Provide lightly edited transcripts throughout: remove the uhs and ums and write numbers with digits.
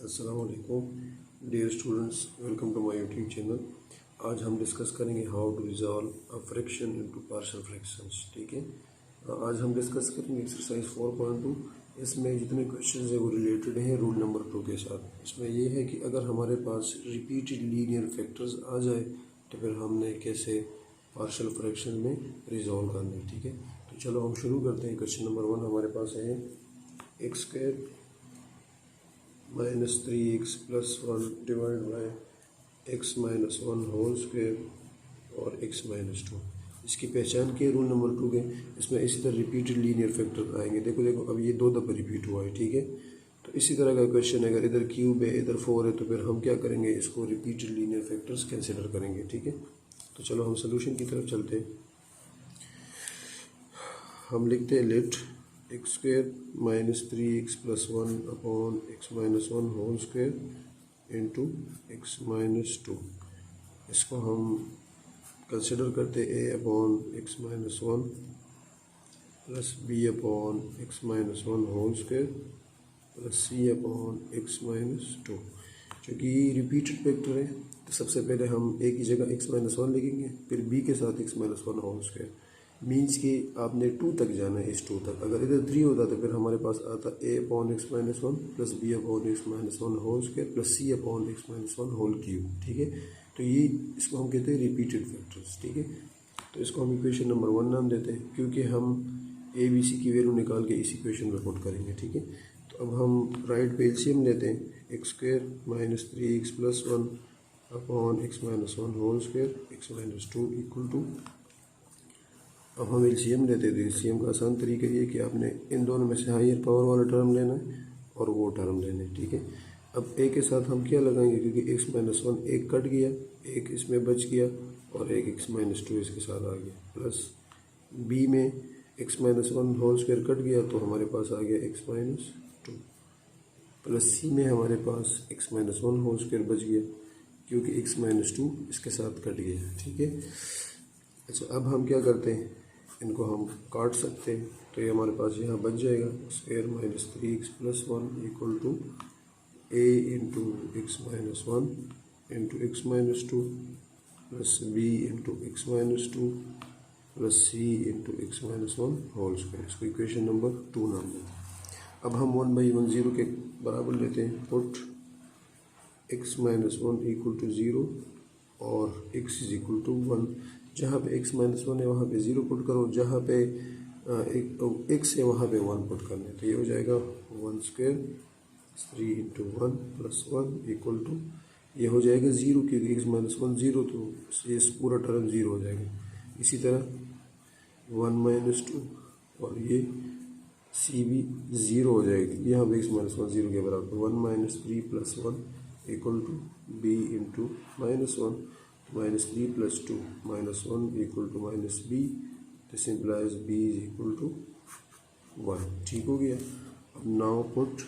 अस्सलाम वालेकुम dear students, welcome to my YouTube channel. आज हम डिस्कस करेंगे how to resolve a fraction into partial fractions. ठीक है, आज हम डिस्कस करेंगे एक्सरसाइज 4.2। इसमें जितने क्वेश्चंस हैं वो रिलेटेड हैं रूल नंबर 2 के साथ। इसमें ये है कि अगर हमारे पास रिपीटेड लीनियर फैक्टर्स आ जाए तो फिर हमने कैसे पार्शियल फ्रैक्शन में रिजॉल्व करना है। ठीक है, तो चलो हम शुरू करते हैं। क्वेश्चन नंबर 1 हमारे पास है x square minus 3x plus 1 divide by x minus 1 whole square और x माइनस 2। इसकी पहचान की है रूल नंबर 2 के। इसमें इसी तरह रिपीटेड लीनियर फैक्टर आएंगे। देखो देखो, अब ये 2 दफ़ा रिपीट हुआ है। ठीक है, तो इसी तरह का क्वेश्चन है, अगर इधर क्यूब है इधर 4 है तो फिर हम क्या करेंगे, इसको रिपीटेड लीनियर फैक्टर्स कंसिडर करेंगे। ठीक है, तो चलो हम सोल्यूशन की तरफ चलते हैं। हम लिखते हैं let x square minus 3x plus 1 upon x minus 1 whole square into x minus 2। इसको हम कंसिडर करते a upon x minus 1 plus b upon x minus 1 whole square plus c upon x minus 2। चूँकि ये repeated factor है तो सबसे पहले हम a की जगह एक्स माइनस 1 लिखेंगे, फिर b के साथ x minus 1 whole square. Means कि आपने 2 तक जाना है, इस 2 तक। अगर इधर 3 होता तो फिर हमारे पास आता a upon x minus 1 plus b upon x minus 1 whole square plus c upon x minus 1 whole cube. ठीक है, तो ये इसको हम कहते हैं रिपीटेड फैक्टर्स। ठीक है, तो इसको हम इक्वेशन नंबर 1 नाम देते हैं, क्योंकि हम a b c की वैल्यू निकाल के इस इक्वेशन में पुट करेंगे। ठीक है, तो अब हम राइट पे एलसीएम लेते हैं। X square minus 3x plus 1 upon x minus 1 whole square x minus 2 equal to, अब हम एलसीएम लेते हैं। तो एलसीएम का आसान तरीका ये कि आपने इन दोनों में से हायर पावर वाला टर्म लेना है और वो टर्म लेना है। ठीक है, अब ए के साथ हम क्या लगाएंगे, क्योंकि एक्स माइनस 1 एक कट गया, एक इसमें बच गया और एक एक्स माइनस 2 इसके साथ आ गया। प्लस बी में x minus 1 whole square cut गया तो हमारे पास आ गया एक्स माइनस 2। प्लस सी में हमारे पास एक्स माइनस 1 होल स्क्वायर बच गया, क्योंकि एक्स माइनस 2 इसके साथ कट गया। ठीक है, अच्छा अब हम क्या करते हैं, इनको हम काट सकते हैं। तो ये हमारे पास यहाँ बच जाएगा square minus 3x plus 1 equal to a into x minus 1 into x minus 2 plus b into x minus 2 plus c into x minus 1 whole square. इसको इक्वेशन नंबर 2 नाम देते हैं। अब हम 1/10 के बराबर लेते हैं। Put x minus 1 equal to 0 और x इज इक्वल टू 1। जहाँ पे x माइनस 1 है वहाँ पे 0 पुट करो, जहाँ पे x है वहाँ पे 1 पुट करना है। तो ये हो जाएगा 1 square 3 into 1 plus 1 equal to, ये हो जाएगा 0, क्योंकि x माइनस 1 0 तो ये पूरा टर्म 0 हो जाएगा। इसी तरह 1 माइनस 2 और ये c भी 0 हो जाएगी। यहाँ पे x माइनस 1 0 के बराबर 1 minus 3 plus 1 equal to b into minus 1 minus 3 plus 2 minus 1 equal to minus b। This implies b is equal to 1। ठीक हो गया। अब नाउ पुट,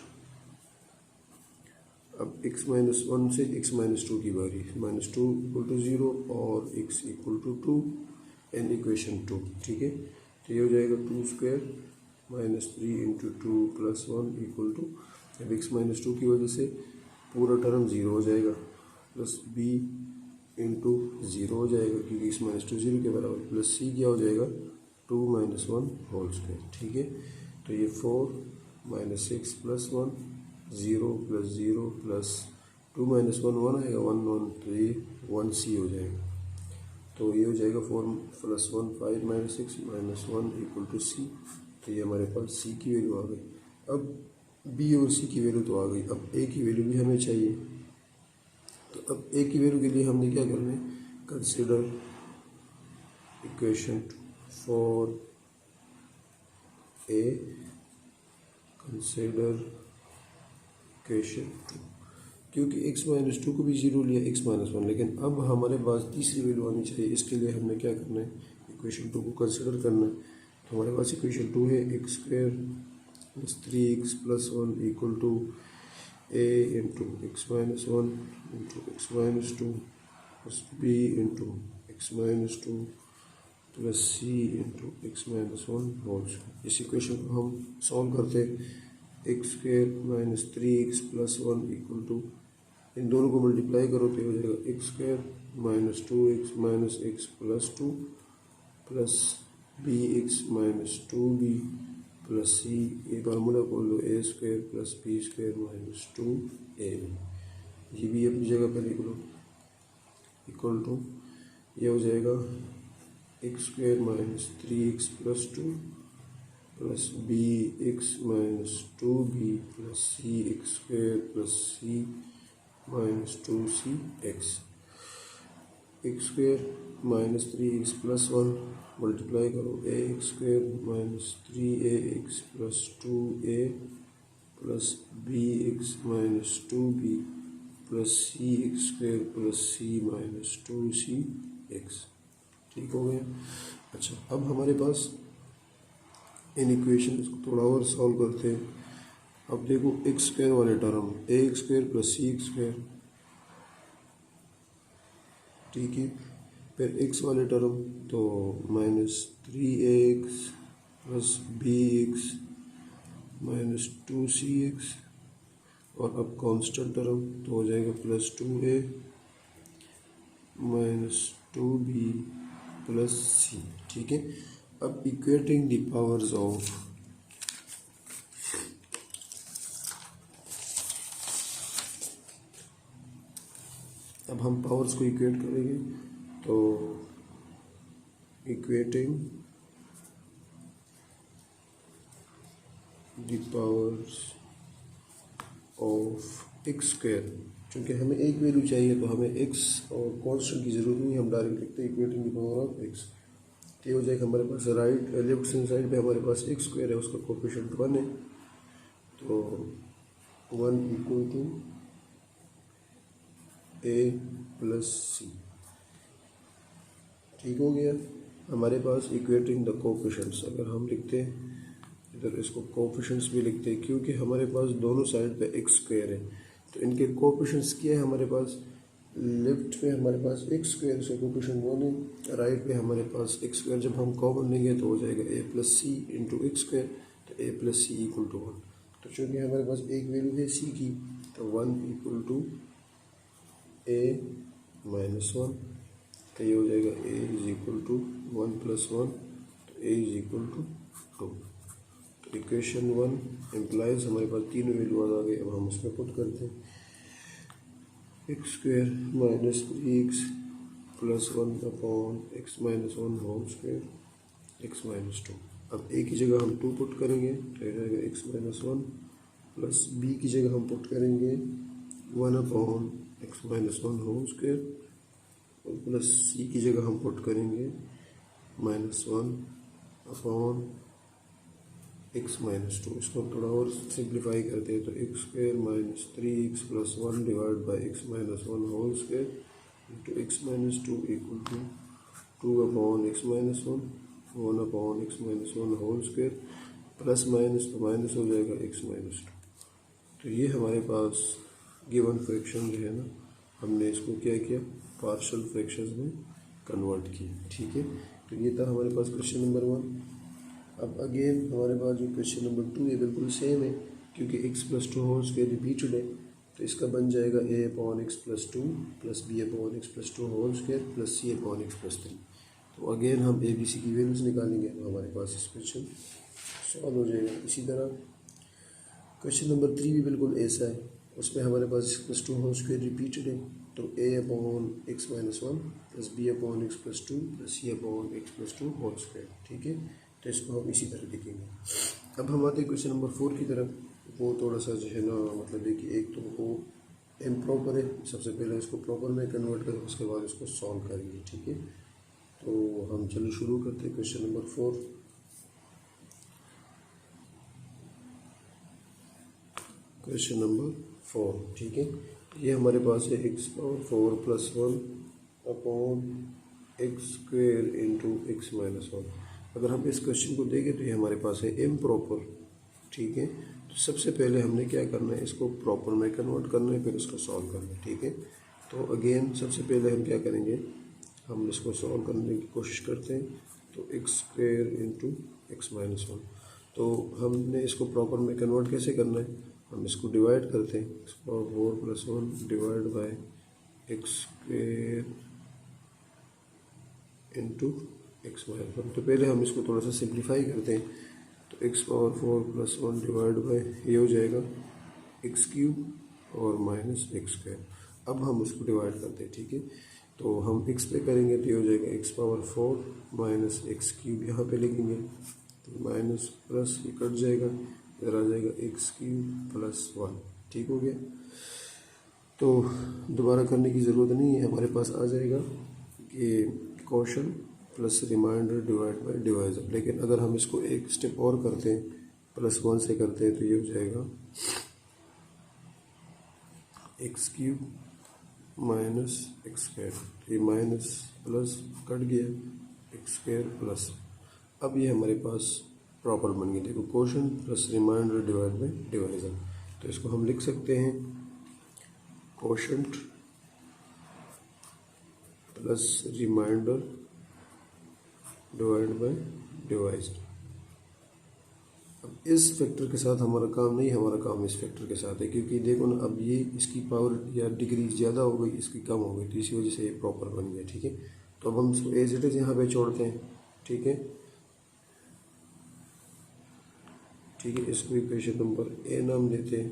अब x माइनस 1 से x माइनस 2 की बारी, माइनस 2 इक्वल टू 0 और x equal to 2 and equation 2। ठीक है, तो ये हो जाएगा 2 square minus 3 into 2 plus 1 equal to, अब x माइनस 2 की वजह से पूरा टर्म 0 हो जाएगा, प्लस b इंटू 0 हो जाएगा, क्योंकि x माइनस 2 0 के बराबर, प्लस c क्या हो जाएगा 2 माइनस 1 होल स्क्वायर। ठीक है, तो ये 4 minus 6 plus 1 0 plus 0 plus 2 minus 1 1 आएगा 1 1, तो ये 1c हो जाएगा। तो ये हो जाएगा 4 plus 1 5 minus 6 minus 1 equal to c। तो ये हमारे पास c की वैल्यू आ गई। अब b और c की वैल्यू तो आ गई, अब a की वैल्यू भी हमें चाहिए। तो अब a की वैल्यू के लिए हमने क्या करना है, consider equation for a, consider equation 2, क्योंकि x माइनस 2 को भी 0 लिया x माइनस 1, लेकिन अब हमारे पास तीसरी वैल्यू आनी चाहिए। इसके लिए हमने क्या करना है, इक्वेशन 2 को कंसिडर करना है। तो हमारे पास इक्वेशन 2 है x square plus 3x plus 1 equal to a into x minus 1 into x minus 2 plus b into x minus 2 plus c into x minus 1 whole square. इस इक्वेशन को हम सॉल्व करते हैं। X square minus 3x plus 1 equal to, इन दोनों को multiply करो तो ये हो जाएगा x square minus 2x minus x plus 2 plus b x minus 2b plus c, ये फार्मूला खोल लो, a square plus b square minus 2ab, ये भी अपनी जगह पर लिख लो, इक्वल टू ये हो जाएगा x square minus 3x plus 2 plus b x minus 2b plus c x square plus c minus 2c x, x square minus 3x plus 1 multiply करो, a x square minus 3ax plus 2a plus b x minus 2b plus c x square plus c minus 2c x. ठीक हो गया। अच्छा, अब हमारे पास in equation को थोड़ा और सॉल्व करते हैं। अब देखो एक्स स्क्वायर वाले term, a x square plus c x square, ठीक है। फिर एक्स वाले टर्म तो minus 3ax plus b x minus 2cx, और अब कांस्टेंट टर्म तो हो जाएगा plus 2a minus 2b plus सी, ठीक है। अब इक्वेटिंग द पावर्स ऑफ अब हम पावर्स को इक्वेट करेंगे, तो equating the powers of x square, क्योंकि हमें एक वैल्यू चाहिए तो हमें एक्स और कांस्टेंट की ज़रूरत नहीं, हम डायरेक्ट लिखते हैं equating the power of x. तो ये हो जाएगा हमारे पास राइट लेफ्ट हैंड साइड पे हमारे पास एक्स स्क्वायर है, उसका कोफिशिएंट 1 है, तो 1 इक्वल टू ए प्लस सी। ठीक हो गया। हमारे पास इक्वेटिंग द कोफिशिएंट्स, अगर हम लिखते हैं इधर इसको कोफिशिएंट्स भी लिखते हैं, क्योंकि हमारे पास दोनों साइड पे एक्स स्क्वायर है, तो इनके कोफिशिएंट्स क्या है हमारे पास, लेफ्ट पे हमारे पास एक्स स्क्वायर से कोफिशिएंट 1 है, राइट पे हमारे पास एक्स स्क्वायर जब हम कॉमन लेंगे तो हो जाएगा ए plus c into x square, तो ए प्लस सी इक्वल टू 1। तो चूँकि हमारे पास एक वैल्यू है सी की, तो 1 इक्वल टू ए माइनस 1, तो ये हो जाएगा ए इज इक्वल टू 1 प्लस 1, तो ए इज इक्वल टू 2। तो इक्वेशन 1 एम्प्लाइज हमारे पास तीनों वैल्यू आ गए। अब हम उसमें पुट करते हैं, x square minus 3x plus 1 upon x minus 1 whole square x minus 2। अब ए की जगह हम 2 पुट करेंगे तो ये रहेगा एक्स माइनस 1, प्लस बी की जगह हम पुट करेंगे 1 upon x minus 1 whole square, और प्लस सी की जगह हम पुट करेंगे माइनस 1 अपॉन एक्स माइनस 2। इसको हम थोड़ा और सिंप्लीफाई करते हैं, तो x square minus 3x plus 1 divide by x minus 1 whole square into x minus 2 equal to 2 upon x minus 1 1 upon x minus 1 whole square, plus minus तो minus हो जाएगा एक्स माइनस 2। तो ये हमारे पास गिवन फ्रैक्शन जो है ना, हमने इसको क्या किया, पार्शियल फ्रैक्शंस में कन्वर्ट किया। ठीक है, तो ये था हमारे पास क्वेश्चन नंबर 1। अब अगेन हमारे पास जो क्वेश्चन नंबर 2 है बिल्कुल सेम है, क्योंकि x plus 2 whole square repeated है, तो इसका बन जाएगा a upon x plus 2 plus b upon x plus 2 whole square plus c upon x plus 3। तो अगेन हम ए बी सी की वैल्यूज निकालेंगे, तो हमारे पास इस क्वेश्चन सॉल्व हो जाएगा। इसी तरह क्वेश्चन नंबर 3 भी बिल्कुल ऐसा है, उसमें हमारे पास x plus 2 whole square repeated है, तो a upon x minus 1 plus b upon x plus 2 plus c upon x plus 2 whole square. ठीक है, तो इसको हम इसी तरह लिखेंगे। अब हम आते हैं क्वेश्चन नंबर 4 की तरफ। वो थोड़ा सा जो है ना, मतलब है कि एक तो वो इम्प्रॉपर है, सबसे पहले इसको प्रॉपर में कन्वर्ट करें, उसके बाद इसको सॉल्व करेंगे। ठीक है, तो हम चलो शुरू करते हैं क्वेश्चन नंबर 4। क्वेश्चन नंबर 4, ठीक है, ये हमारे पास है x power 4 plus 1 upon x square into x minus 1। अगर हम इस क्वेश्चन को देखें तो ये हमारे पास है इम्प्रॉपर। ठीक है, तो सबसे पहले हमने क्या करना है, इसको प्रॉपर में कन्वर्ट करना है, फिर इसको सॉल्व करना है। ठीक है, तो अगेन सबसे पहले हम क्या करेंगे, हम इसको सॉल्व करने की कोशिश करते हैं। तो x square into x minus 1, तो हमने इसको प्रॉपर में कन्वर्ट कैसे करना है, हम इसको डिवाइड करते हैं, x power 4 plus 1 divide by x square into x minus 1। तो पहले हम इसको थोड़ा सा सिंप्लीफाई करते हैं, तो x power 4 plus 1 divide by ये हो जाएगा एक्स क्यूब और माइनस एक्स स्क्वायर। अब हम उसको डिवाइड करते हैं, ठीक है। तो हम एक्स पे करेंगे तो ये हो जाएगा x power 4 minus x cube, यहाँ पे लिखेंगे तो माइनस प्लस ये कट जाएगा, इधर आ जाएगा एक्स क्यूब प्लस 1, ठीक हो गया। तो दोबारा करने की ज़रूरत नहीं है, हमारे पास आ जाएगा कि quotient plus remainder divide by divisor. लेकिन अगर हम इसको एक स्टेप और करते हैं, प्लस 1 से करते हैं, तो ये हो जाएगा x cube minus x square, ये माइनस प्लस कट गया, एक्स स्क्वायर प्लस। अब ये हमारे पास प्रॉपर बन गया, देखो quotient plus remainder divide by divisor. तो इसको हम लिख सकते हैं quotient plus remainder divide by divisor. अब इस फैक्टर के साथ हमारा काम नहीं, हमारा काम इस फैक्टर के साथ है, क्योंकि देखो ना अब ये इसकी पावर या डिग्री ज़्यादा हो गई, इसकी कम हो गई, तो इसी वजह से ये प्रॉपर बन गया, ठीक है। तो अब हम इसको एज इट इज़ यहाँ पे छोड़ते हैं, ठीक है, ठीक है। इसको इक्वेशन नंबर ए नाम देते हैं।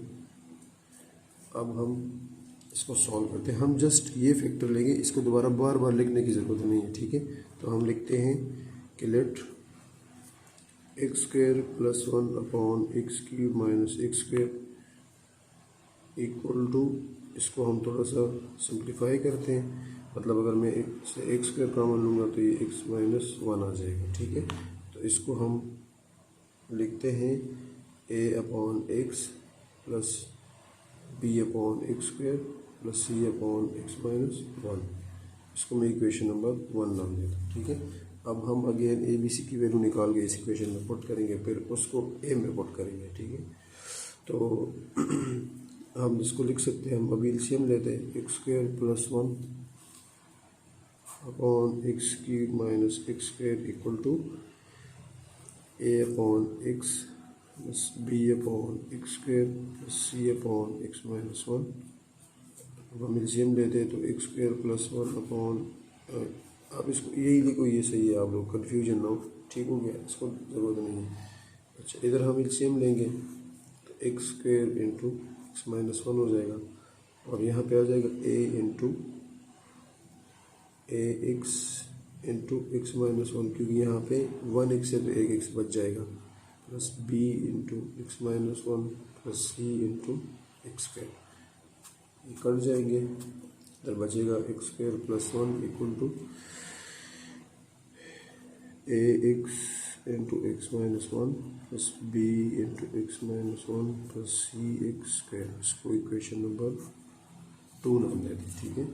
अब हम इसको सॉल्व करते हैं, हम जस्ट ये फैक्टर लेंगे, इसको दोबारा बार बार लिखने की ज़रूरत नहीं है, ठीक है। तो हम लिखते हैं कि let x square plus 1 upon x cube minus x square equal to, इसको हम थोड़ा सा सिंप्लीफाई करते हैं, मतलब अगर मैं एक्स स्क्वेयर कॉमन लूँगा तो ये एक्स माइनस 1 आ जाएगा, ठीक है। तो इसको हम लिखते हैं a upon x plus b upon x square plus c upon x minus 1। इसको मैं इक्वेशन नंबर 1 नाम देता हूँ, ठीक है। अब हम अगेन ए बी सी की वैल्यू निकाल के इस इक्वेशन में पुट करेंगे, फिर उसको ए में पुट करेंगे, ठीक है। तो हम इसको लिख सकते हैं, हम अभी एलसीएम लेते हैं, x square plus 1 upon x cube minus x square equal to a upon x plus b upon x square plus c upon x minus 1। अब हम एलसीएम लेते हैं, तो एक्स स्क्वेयर प्लस 1 अपॉन, आप इसको यही लिखो, ये सही है, आप लोग कन्फ्यूजन ना हो, ठीक हो गया, इसको ज़रूरत नहीं है। अच्छा, इधर हम एलसीएम लेंगे तो x square into x minus 1 हो जाएगा, और यहाँ पे आ जाएगा ए इंटू ए एक्स इंटू एक्स माइनस 1, क्योंकि यहाँ पे 1 एक्स है तो एक एक्स बच जाएगा, plus b into x minus 1 plus c into x square, ये कट जाएंगे, इधर बचेगा x square plus 1 equal to a x into x minus 1 plus b into x minus 1 plus c x square. इसको equation number 2 नाम देते हैं, ठीक है।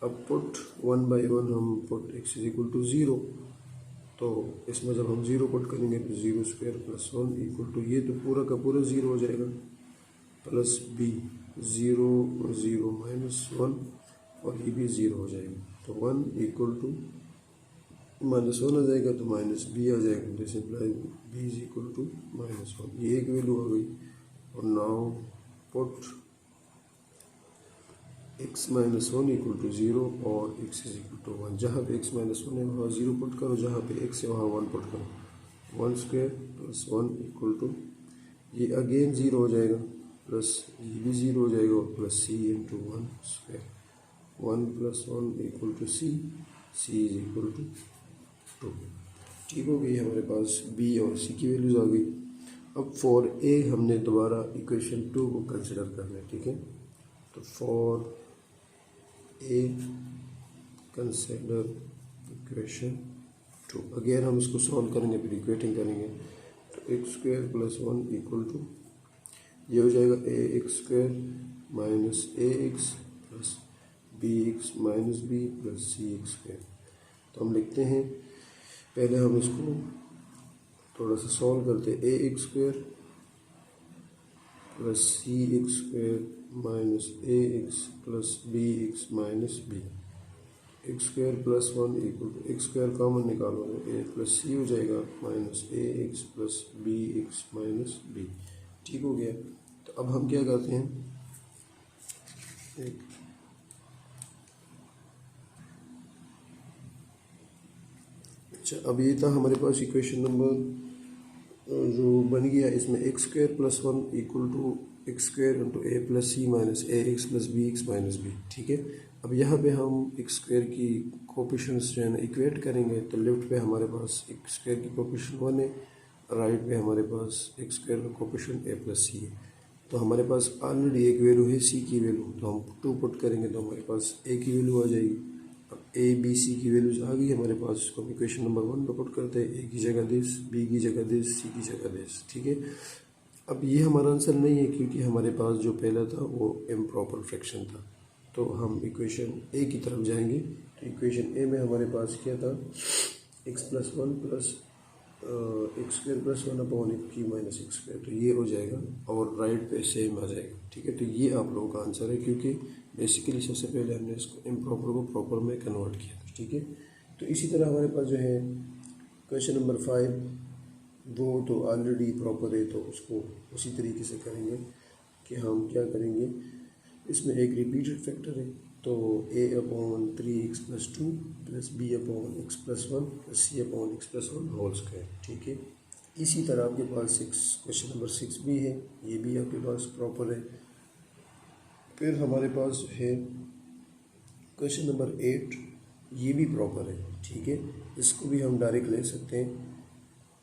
अब पुट 1 बाई 1 हम put x is equal to 0, तो इसमें जब हम 0 पुट करेंगे तो 0 स्क्वायर प्लस 1 इक्वल टू, ये तो पूरा का पूरा 0 हो जाएगा, प्लस बी 0 0 माइनस 1 और ये भी 0 हो जाएगा, तो 1 इक्वल टू माइनस 1 आ जाएगा, तो माइनस बी आ जाएगा, this imply b is equal to minus 1, ये एक वैल्यू आ गई। और now put x minus 1 equal to 0 और एक्स इज इक्वल टू 1, जहाँ पे एक्स माइनस 1 है वहाँ 0 पुट करो, जहाँ पे एक्स है वहाँ 1 पुट करो, 1 स्क्वायर प्लस 1 इक्वल टू, ये अगेन 0 हो जाएगा, प्लस ये भी 0 हो जाएगा, और plus c into 1 square, 1 plus 1 equal to c, c is equal to 2, ठीक हो गई, हमारे पास बी और सी की वैल्यूज आ गई। अब फॉर ए हमने दोबारा इक्वेशन 2 को कंसिडर करना है, ठीक है। तो for a consider equation 2, again हम इसको सॉल्व करेंगे, फिर इक्वेटिंग करेंगे, तो x square plus 1 equal to, ये हो जाएगा a x square minus a x plus b x minus b plus c x square. तो हम लिखते हैं, पहले हम इसको थोड़ा सा सॉल्व करते हैं, a x square plus c x square minus a x plus b x minus b, x square plus one equal to x square common निकालो ए प्लस सी हो जाएगा minus a x plus b x minus b. ठीक हो गया। तो अब हम क्या करते हैं, एक अच्छा अब ये था हमारे पास इक्वेशन नंबर जो बन गया, इसमें x square plus one equal to x square into a plus c minus a x plus b x minus b. ठीक है। अब यहाँ पे हम एक्स स्क्वायर की कोफिशिएंट्स जो है ना इक्वेट करेंगे, तो लेफ्ट पे हमारे पास एक्स स्क्वायर की कोफिशिएंट वन है, राइट पे हमारे पास एक्स स्क्वायर का कोफिशिएंट ए प्लस सी है। तो हमारे पास ऑलरेडी एक वैल्यू है सी की वैल्यू, तो हम टू पुट करेंगे तो हमारे पास ए की वैल्यू आ जाएगी। अब ए बी सी की वैल्यूज आ गई हमारे पास, इसको हम इक्वेशन नंबर वन पे पुट करते हैं, ए की जगह दिस, बी की जगह दिस, सी की जगह दिस। ठीक है। अब ये हमारा आंसर नहीं है क्योंकि हमारे पास जो पहला था वो इम्प्रॉपर फ्रैक्शन था, तो हम इक्वेशन ए की तरफ जाएंगे। तो इक्वेशन ए में हमारे पास क्या था, x plus one plus x square plus one upon एक की माइनस एक्स स्क्वायर, तो ये हो जाएगा और राइट पे सेम आ जाएगा। ठीक है। तो ये आप लोगों का आंसर है क्योंकि बेसिकली सबसे पहले हमने इसको इम्प्रॉपर को प्रॉपर में कन्वर्ट किया था। ठीक है। तो इसी तरह हमारे पास जो है क्वेश्चन नंबर 5, वो तो ऑलरेडी प्रॉपर है, तो उसको उसी तरीके से करेंगे कि हम क्या करेंगे, इसमें एक रिपीटेड फैक्टर है, तो a upon 3x plus two plus b upon x plus one plus c upon x plus one whole square. ठीक है। इसी तरह आपके पास क्वेश्चन नंबर 6 भी है, ये भी आपके पास प्रॉपर है। फिर हमारे पास है क्वेश्चन नंबर 8, ये भी प्रॉपर है। ठीक है। इसको भी हम डायरेक्ट ले सकते हैं,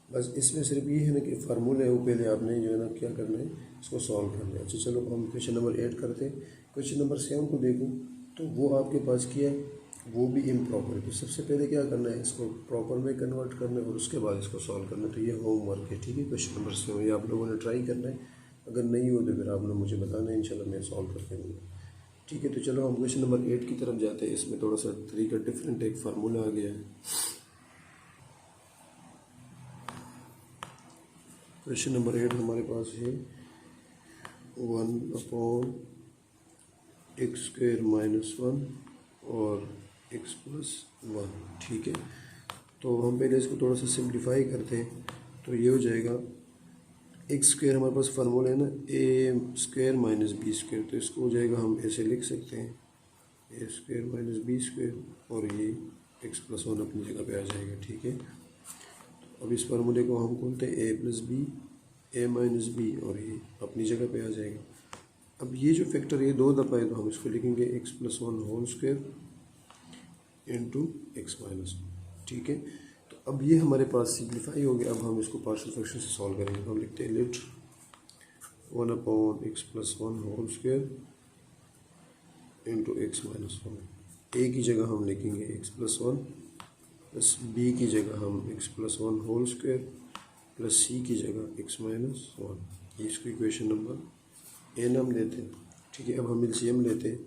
बस इसमें सिर्फ ये है ना कि फार्मूला है वो पहले आपने जो है ना क्या करना है, इसको सॉल्व करना है। अच्छा चलो हम क्वेश्चन नंबर 8 करते हैं। क्वेश्चन नंबर 7 को देखो तो वो आपके पास किया है, वो भी इम्प्रॉपर है। तो सबसे पहले क्या करना है, इसको प्रॉपर में कन्वर्ट करना है और उसके बाद इसको सॉल्व करना है। तो ये होमवर्क है। ठीक है। क्वेश्चन नंबर 7 ये आप लोगों ने ट्राई करना है, अगर नहीं हो तो फिर आप लोग मुझे बताना है, इंशाल्लाह मैं सॉल्व करके दूँगा। ठीक है। तो चलो हम क्वेश्चन नंबर 8 की तरफ जाते हैं। इसमें थोड़ा सा तरीका डिफरेंट है, एक फार्मूला आ गया है। क्वेश्चन नंबर 8 हमारे पास है 1 upon x square minus one और एक्स प्लस वन। ठीक है। तो हम पहले इसको थोड़ा सा सिंप्लीफाई करते हैं, तो ये हो जाएगा एक्स स्क्वायर हमारे पास फार्मूला है ना, ए स्क्वायर माइनस बी स्क्वायर, तो इसको हो जाएगा हम ऐसे लिख सकते हैं ए स्क्वायर माइनस बी स्क्वायर, और ये एक्स प्लस वन अपनी जगह पे आ जाएगा। ठीक है। अब इस फार्मूले को हम बोलते हैं ए प्लस बी, ए माइनस बी, और ये अपनी जगह पे आ जाएगा। अब ये जो फैक्टर ये दो दफ़ा है, तो हम इसको लिखेंगे x plus one whole square into x minus one. ठीक है। तो अब ये हमारे पास सिंप्लीफाई हो गया। अब हम इसको पार्शियल फ्रैक्शन से सॉल्व करेंगे। तो हम लिखते हैं लिट 1 upon x plus one whole square into x minus one. A की जगह हम लिखेंगे x plus one, plus b की जगह हम x plus one whole square, plus c की जगह एक्स माइनस वन। ये इसको इक्वेशन नंबर ए नाम देते हैं। ठीक है। अब हम एलसीएम लेते हैं,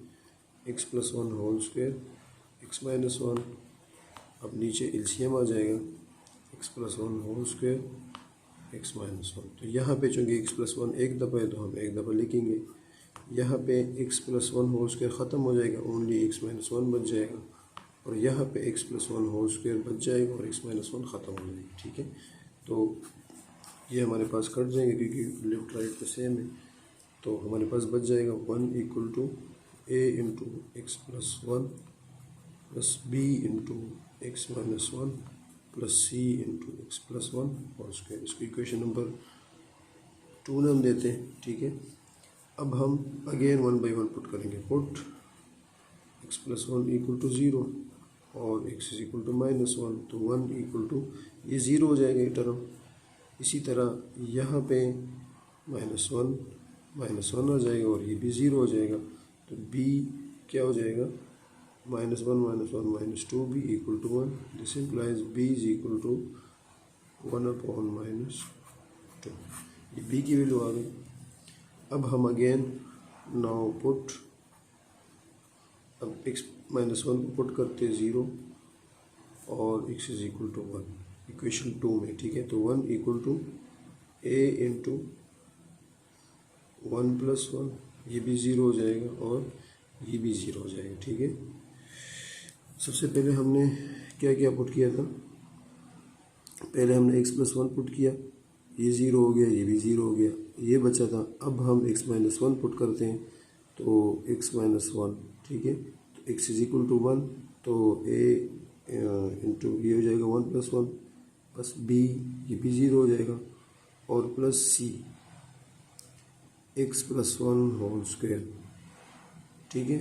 x plus one whole square x minus one, अब नीचे एलसीएम आ जाएगा x plus one whole square x minus one. तो यहाँ पे चूँकि एक्स प्लस वन एक दफ़ा है, तो हम एक दफ़ा लिखेंगे। यहाँ पे x plus one whole square ख़त्म हो जाएगा, ओनली एक्स माइनस वन बच जाएगा, और यहाँ पे x plus one whole square बच जाएगा और एक्स माइनस वन ख़त्म हो जाएगी। ठीक है। तो ये हमारे पास कट जाएंगे क्योंकि लेफ्ट राइट पे सेम है, तो हमारे पास बच जाएगा 1 equal to a into x plus one plus b into x minus one plus c into x plus one whole square. इसको इक्वेशन नंबर 2 नाम देते हैं। ठीक है। अब हम अगेन 1 बाई 1 पुट करेंगे। Put x plus one equal to 0 और x is equal to minus one, तो 1 इक्वल टू ये 0 हो जाएगा ये टर्म। इसी तरह यहाँ पे माइनस वन आ जाएगा और ये भी 0 हो जाएगा, तो b क्या हो जाएगा, minus one minus two b equal to 1। This implies b is equal to 1 upon minus two. ये b की वैल्यू आ गई। अब हम अगेन नाउ पुट, अब x माइनस वन को पुट करते 0 और x is equal to 1 equation 2 में। ठीक है। तो 1 equal to a into 1 plus one, ये भी 0 हो जाएगा और ये भी 0 हो जाएगा। ठीक है। सबसे पहले हमने क्या क्या पुट किया था, पहले हमने x+1 पुट किया, ये ज़ीरो हो गया, ये भी ज़ीरो हो गया, ये बचा था। अब हम x-1 पुट करते हैं तो x-1, ठीक है, तो x इज इक्वल टू 1, तो a इंटू ये हो जाएगा 1+1 प्लस b, ये भी ज़ीरो हो जाएगा, और plus c x+1 whole square, ठीक है।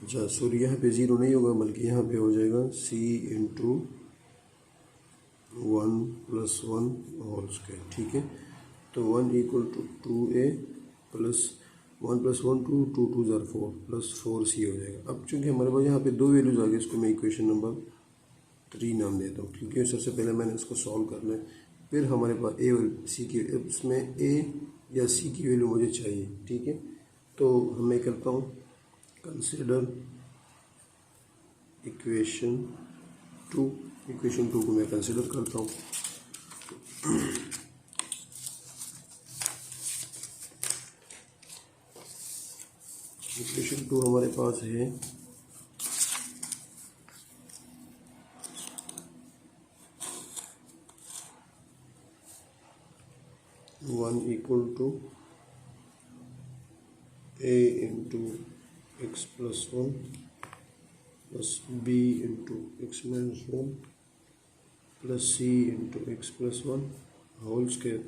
अच्छा सॉरी, यहाँ पे ज़ीरो नहीं होगा बल्कि यहाँ पे हो जाएगा c इंटू 1+1 होल स्क्वायर, ठीक है। तो 1 इक्वल टू 2a प्लस 1+1 2 2 ज़ार 4 प्लस 4c हो जाएगा। अब चूँकि हमारे पास यहाँ पे दो वैल्यूज़ आ गई, इसको मैं इक्वेशन नंबर 3 नाम देता हूँ, क्योंकि सबसे पहले मैंने इसको सॉल्व करना है। फिर हमारे पास ए और सी की, इसमें ए या सी की वैल्यू मुझे चाहिए, ठीक है। तो मैं करता हूँ कंसिडर इक्वेशन 2, इक्वेशन 2 को मैं कंसिडर करता हूँ। इक्वेशन 2 हमारे पास है 1 equal to a into x+1 plus b into x-1 plus c into x+1 whole square.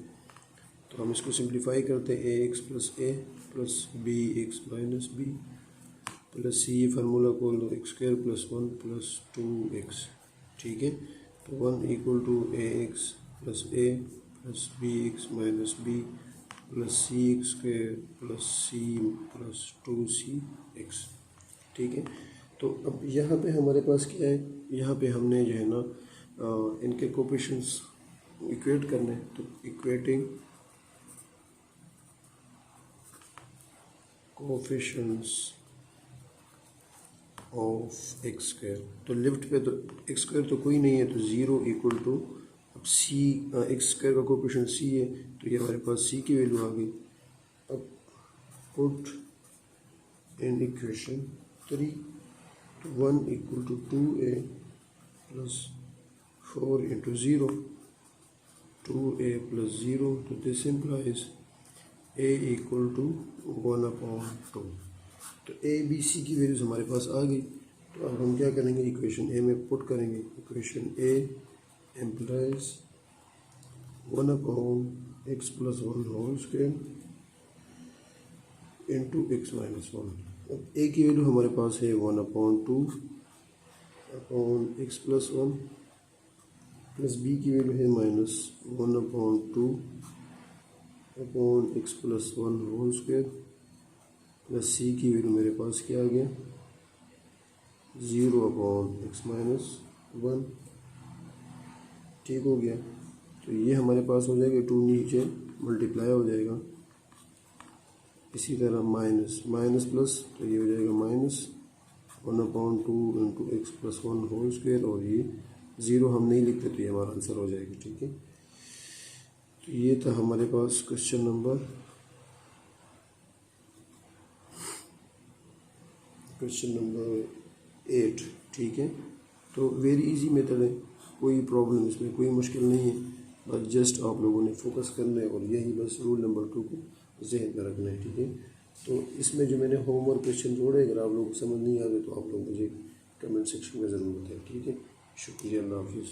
तो हम इसको सिंप्लीफाई करते हैं, ax plus a plus bx minus b plus c, formula खोल दो, x² प्लस 1 प्लस 2x, ठीक है। तो 1 equal to ax plus a plus bx minus b plus c² plus c plus 2cx, ठीक है। तो अब यहाँ पे हमारे पास क्या है, यहाँ पे हमने जो है ना इनके कोएफिशिएंट्स इक्वेट करने हैं। तो इक्वेटिंग कोएफिशिएंट्स ऑफ x², तो लेफ्ट पे तो x² तो कोई नहीं है, तो 0 इक्वल टू, अब c x² का कोएफिशिएंट c है, तो ये हमारे पास c की वैल्यू आ गई। अब पुट इन इक्वेशन 3, तो 1 equal to 2a plus 4 into 0, 2a plus 0, तो this implies a equal to 1/2। तो a b c की वैल्यूज हमारे पास आ गई। तो अब हम क्या करेंगे, इक्वेशन a में पुट करेंगे। Equation a implies 1/x+1 whole square into x-1। अब a की वैल्यू हमारे पास है 1/2/x+1 प्लस b की वैल्यू है -1/2/x+1 whole square plus c की वैल्यू मेरे पास क्या आ गया, 0/x-1, ठीक हो गया। तो ये हमारे पास हो जाएगा, 2 नीचे मल्टीप्लाई हो जाएगा, इसी तरह माइनस माइनस प्लस, तो ये हो जाएगा -1/2 इंटू x+1 होल स्क्वायर, और ये 0 हम नहीं लिखते तो ये हमारा आंसर हो जाएगा, ठीक है। तो ये था हमारे पास क्वेश्चन नंबर 8, ठीक है। तो वेरी इजी मेथड है, कोई प्रॉब्लम इसमें कोई मुश्किल नहीं है, बस जस्ट आप लोगों ने फोकस करना है और यही बस रूल नंबर 2 को जहन में रखना है, ठीक है। तो इसमें जो मैंने होमवर्क क्वेश्चन जोड़े, अगर आप लोग को समझ नहीं आ रहे तो आप लोग मुझे कमेंट सेक्शन में ज़रूर बताएं, ठीक है। शुक्रिया, अल्लाह हाफिज़।